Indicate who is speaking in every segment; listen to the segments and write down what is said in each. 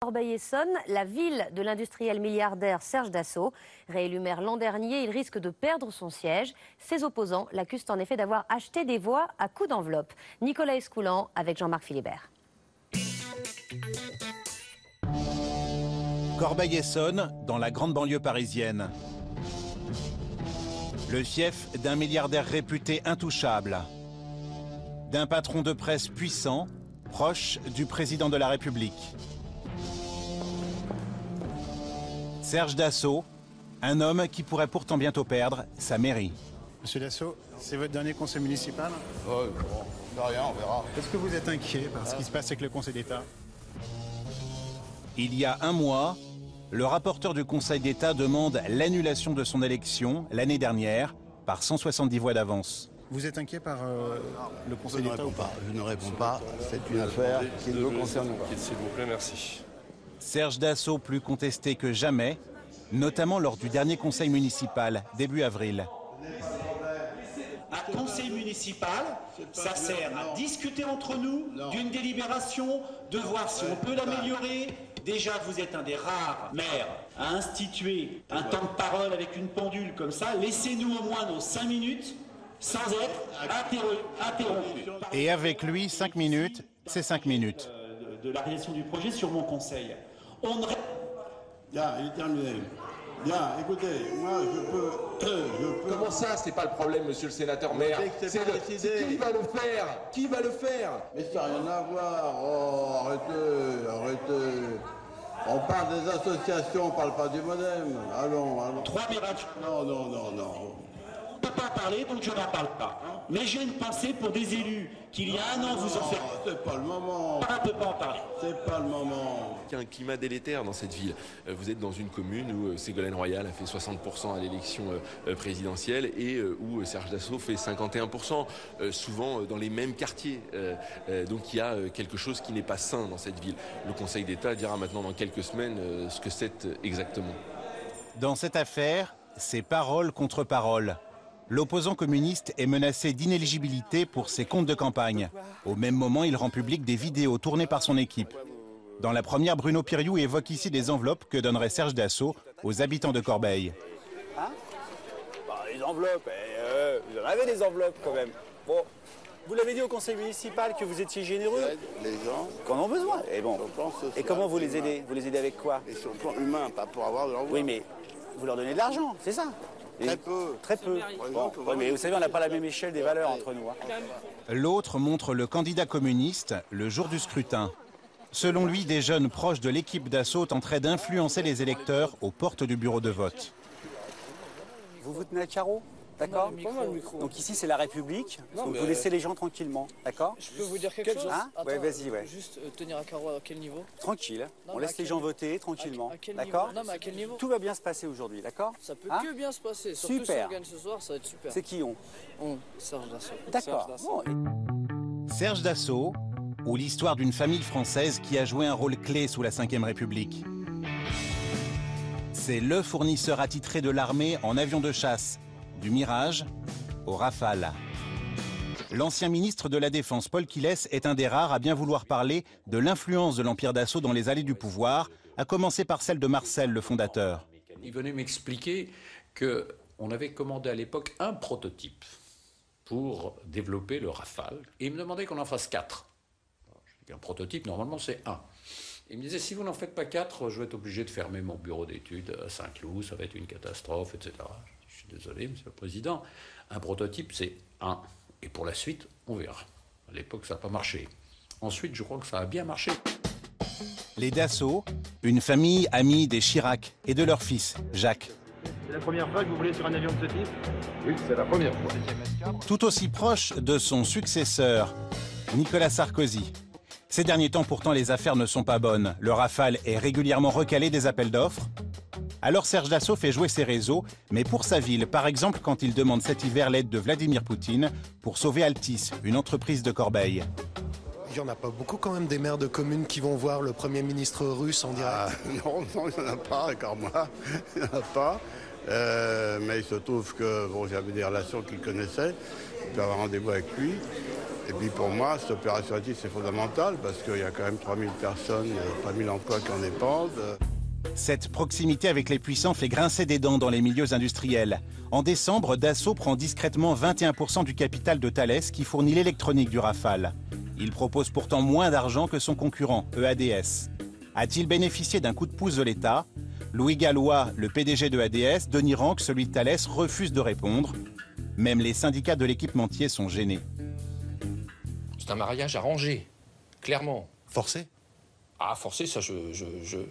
Speaker 1: Corbeil-Essonnes, la ville de l'industriel milliardaire Serge Dassault. Réélu maire l'an dernier, il risque de perdre son siège. Ses opposants l'accusent en effet d'avoir acheté des voix à coups d'enveloppe. Nicolas Escoulan avec Jean-Marc Philibert.
Speaker 2: Corbeil-Essonnes, dans la grande banlieue parisienne. Le fief d'un milliardaire réputé intouchable. D'un patron de presse puissant, proche du président de la République. Serge Dassault, un homme qui pourrait pourtant bientôt perdre sa mairie.
Speaker 3: Monsieur Dassault, c'est votre dernier conseil municipal?
Speaker 4: Bon, rien, on verra.
Speaker 3: Est-ce que vous êtes inquiet par ce qui se passe avec le Conseil d'État?
Speaker 2: Il y a un mois, le rapporteur du Conseil d'État demande l'annulation de son élection l'année dernière par 170 voix d'avance.
Speaker 3: Vous êtes inquiet par le Conseil d'État ou pas?
Speaker 4: Je ne réponds pas. C'est une affaire qui ne me concerne pas.
Speaker 5: S'il vous plaît, merci.
Speaker 2: Serge Dassault plus contesté que jamais, notamment lors du dernier conseil municipal, début avril.
Speaker 6: Un conseil municipal, ça sert à discuter entre nous d'une délibération, de voir si on peut l'améliorer. Déjà, vous êtes un des rares maires à instituer un temps de parole avec une pendule comme ça. Laissez-nous au moins nos 5 minutes sans être interrompu.
Speaker 2: Et avec lui, 5 minutes, c'est 5 minutes.
Speaker 6: De la réalisation du projet sur mon conseil.
Speaker 4: Bien, il est terminé. Bien, écoutez, moi je peux...
Speaker 5: Comment ça, c'est pas le problème, monsieur le sénateur maire? C'est qui va le faire? Qui va le faire?
Speaker 4: Mais ça n'a rien à voir. Oh, arrêtez. On parle des associations, on parle pas du modem. Allons.
Speaker 6: 3 mirages.
Speaker 4: Non.
Speaker 6: Je ne peux pas parler, donc je n'en parle pas. Mais j'ai une pensée pour des élus qui, il y a un an, vous ont fait...
Speaker 4: C'est pas le moment.
Speaker 6: On ne peut pas en parler.
Speaker 4: C'est pas le moment.
Speaker 7: Il y a un climat délétère dans cette ville. Vous êtes dans une commune où Ségolène Royal a fait 60% à l'élection présidentielle et où Serge Dassault fait 51%, souvent dans les mêmes quartiers. Donc il y a quelque chose qui n'est pas sain dans cette ville. Le Conseil d'État dira maintenant dans quelques semaines ce que c'est exactement.
Speaker 2: Dans cette affaire, c'est parole contre parole. L'opposant communiste est menacé d'inéligibilité pour ses comptes de campagne. Au même moment, il rend public des vidéos tournées par son équipe. Dans la première, Bruno Piriou évoque ici des enveloppes que donnerait Serge Dassault aux habitants de Corbeil.
Speaker 8: Hein? Les enveloppes, vous en avez des enveloppes quand même. Bon, vous l'avez dit au conseil municipal que vous étiez généreux.
Speaker 4: Les gens...
Speaker 8: Qu'on en ont besoin. Et bon. Et comment vous les aidez? Vous les aidez avec quoi?
Speaker 4: Et sur le plan humain, pas pour avoir de l'enveloppe.
Speaker 8: Oui, mais vous leur donnez de l'argent, c'est ça?
Speaker 4: Très peu.
Speaker 8: Très peu. Bon, ouais, mais vous savez, on n'a pas la même échelle des valeurs entre nous.
Speaker 2: L'autre montre le candidat communiste le jour du scrutin. Selon lui, des jeunes proches de l'équipe Dassault tenteraient d'influencer les électeurs aux portes du bureau de vote.
Speaker 8: Vous vous tenez à carreau? D'accord. Donc ici c'est la République, donc vous laissez les gens tranquillement, d'accord?
Speaker 9: Je peux vous dire quelque chose?
Speaker 8: Hein? Ouais, vas-y, ouais.
Speaker 9: Juste tenir à carreau à quel niveau?
Speaker 8: Tranquille, on laisse les gens voter tranquillement,
Speaker 9: à quel
Speaker 8: d'accord?
Speaker 9: Non mais à quel niveau?
Speaker 8: Tout va bien se passer aujourd'hui, d'accord?
Speaker 9: Ça peut que bien se passer, surtout
Speaker 8: super.
Speaker 9: si on gagne ce soir, ça va être super.
Speaker 8: C'est qui on?
Speaker 9: Serge Dassault.
Speaker 8: D'accord.
Speaker 2: Serge Dassault, ou l'histoire d'une famille française qui a joué un rôle clé sous la Ve République. C'est le fournisseur attitré de l'armée en avions de chasse, du Mirage au Rafale. L'ancien ministre de la Défense, Paul Quillès, est un des rares à bien vouloir parler de l'influence de l'Empire Dassault dans les allées du pouvoir, à commencer par celle de Marcel, le fondateur.
Speaker 10: Il venait m'expliquer qu'on avait commandé à l'époque un prototype pour développer le Rafale, et il me demandait qu'on en fasse 4. Un prototype, normalement, c'est 1. Il me disait, si vous n'en faites pas 4, je vais être obligé de fermer mon bureau d'études à Saint-Cloud, ça va être une catastrophe, etc. Je suis désolé, monsieur le président, un prototype, c'est 1. Et pour la suite, on verra. À l'époque, ça n'a pas marché. Ensuite, je crois que ça a bien marché.
Speaker 2: Les Dassault, une famille amie des Chirac et de leur fils, Jacques.
Speaker 11: C'est la première fois que vous volez sur un avion de ce type?
Speaker 5: Oui, c'est la première fois.
Speaker 2: Tout aussi proche de son successeur, Nicolas Sarkozy. Ces derniers temps, pourtant, les affaires ne sont pas bonnes. Le Rafale est régulièrement recalé des appels d'offres. Alors Serge Dassault fait jouer ses réseaux, mais pour sa ville, par exemple quand il demande cet hiver l'aide de Vladimir Poutine pour sauver Altis, une entreprise de Corbeil.
Speaker 12: Il n'y en a pas beaucoup quand même des maires de communes qui vont voir le Premier ministre russe en direct?
Speaker 4: Non, il n'y en a pas, encore moi. Il n'y en a pas. Mais il se trouve que j'avais des relations qu'il connaissait. Je peux avoir rendez-vous avec lui. Et puis pour moi, cette opération c'est fondamental parce qu'il y a quand même 3000 personnes, 3000 emplois qui en dépendent.
Speaker 2: Cette proximité avec les puissants fait grincer des dents dans les milieux industriels. En décembre, Dassault prend discrètement 21% du capital de Thales qui fournit l'électronique du Rafale. Il propose pourtant moins d'argent que son concurrent, EADS. A-t-il bénéficié d'un coup de pouce de l'État? Louis Gallois, le PDG de EADS, Denis Rank, celui de Thales, refusent de répondre. Même les syndicats de l'équipementier sont gênés.
Speaker 13: C'est un mariage arrangé, clairement.
Speaker 12: Forcé?
Speaker 13: Ah, forcé, ça,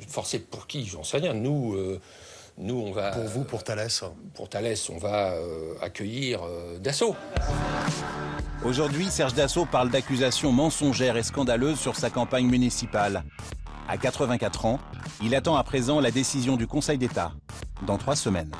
Speaker 13: forcé pour qui? J'en sais rien. Nous, on va...
Speaker 12: Pour vous, pour Thales?
Speaker 13: Pour Thales, on va accueillir Dassault.
Speaker 2: Aujourd'hui, Serge Dassault parle d'accusations mensongères et scandaleuses sur sa campagne municipale. À 84 ans, il attend à présent la décision du Conseil d'État, dans 3 semaines.